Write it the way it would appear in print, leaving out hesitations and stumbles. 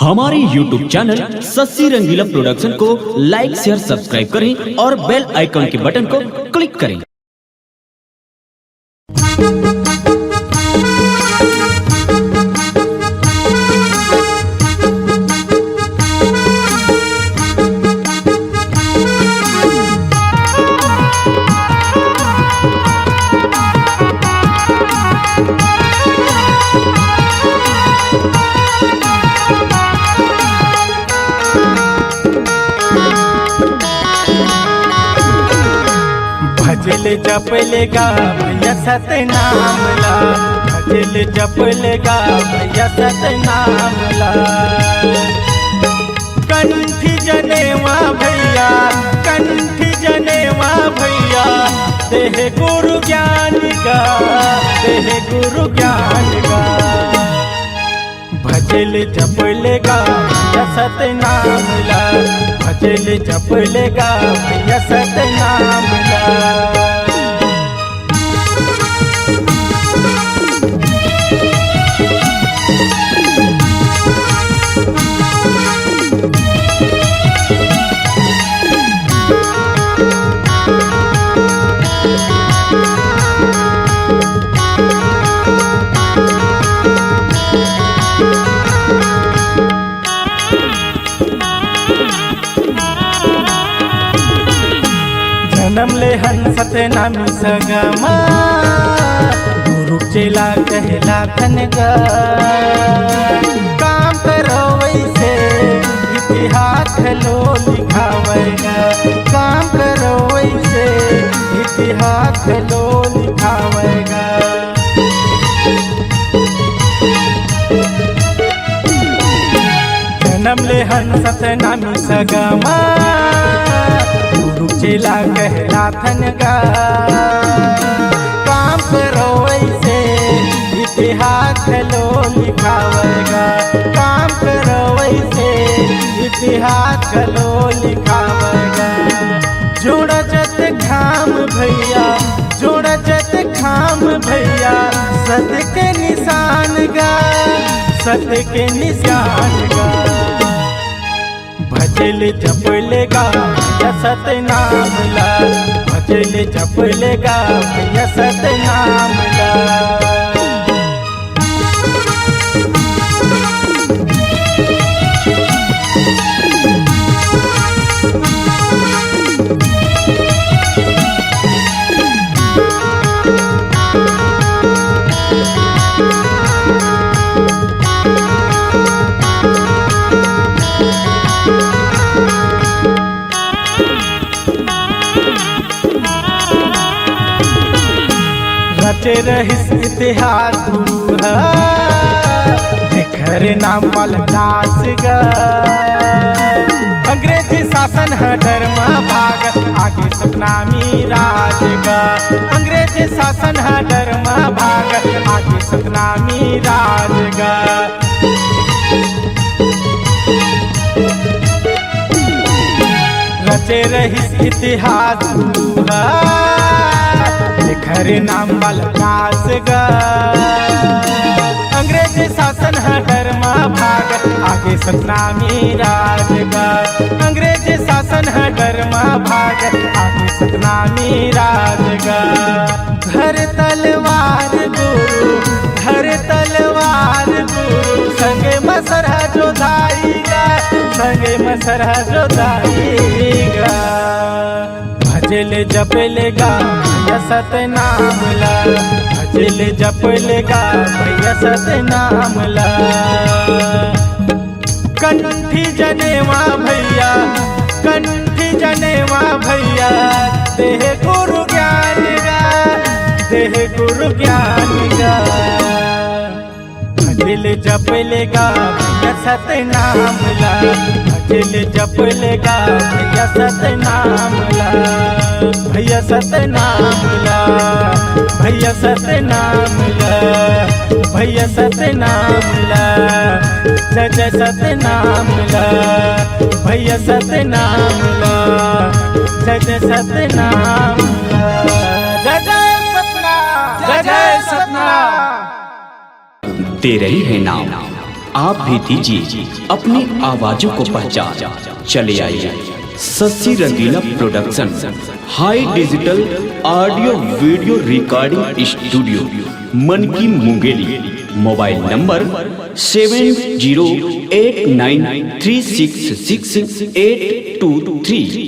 हमारे YouTube channel Shashi रंगीला production को लाइक share subscribe करें और बेल आइकन के बटन को क्लिक करें। भजल जपलेगा भैया सतनामला, भजल जपलेगा भैया सतनामला। कंठी जनेवा भैया, कंठी जनेवा भैया, देह गुरु ज्ञान का, देह गुरु ज्ञान का। भजल जपलेगा भैया सतनामला, भजल जपलेगा भैया सतनामला। जन्म ले हंसत नामी सगमा, गुरु चेला कहला थनगा। काम करो वैसे इतिहास लो लिखावेगा, काम करो वैसे इतिहास लो लिखावेगा। जन्म ले हंसत नामी सगमा, गुरु चेला कहला थनगा। काम करो वैसे इतिहास लो लिखावेगा, काम करो वैसे इतिहास लो लिखावेगा। जोड़ा जत खाम भैया, जोड़ा जत खाम भैया, सत के निशान गा, सत के निशान गा। भजल जपलेगा भैया सतनामला, भजल जपलेगा भैया सतनामला। रचे रहिस इतिहास गुरु घर नाम दास गा। अंग्रेजी शासन है धर्मा भाग, आगे सतनामी राज गा। अंग्रेजी शासन है धर्मा भाग, आगे सतनामी राज गा। रचे रहिस इतिहास गुरु घर नाम दास गा। अंग्रेजी शासन है धर्मा भाग, आगे सतनामी राज गा। अंग्रेजी शासन है धर्मा भाग, आगे सतनामी राज गा। घर तलवार गुरु, घर तलवार गुरु, संगे मसरह जोधाईगा, संगे मसरह जोधाईगा। भजल जपलेगा भैया सतनामला, भजल जपलेगा भैया सतनामला। कंठी जनेवा भैया, कंठी जनेवा भैया, देह गुरु ज्ञान गा, देह गुरु ज्ञान गा। भजल जपलेगा भैया सतनामला, भजल जपलेगा भैया सतनामला। भैया सतनामला, भैया सतनामला, भैया सतनामला। जय जय सतनामला, भैया सतनामला, जय जय सतनामला। जय जय सतना, जय जय सतना। तेरे ही है नाम आप भी दीजिए अपनी आवाजों को पहचान। चले आइए Shashi Rangila production high digital audio video recording studio मन की मुंगेली। Mobile number 7089366823।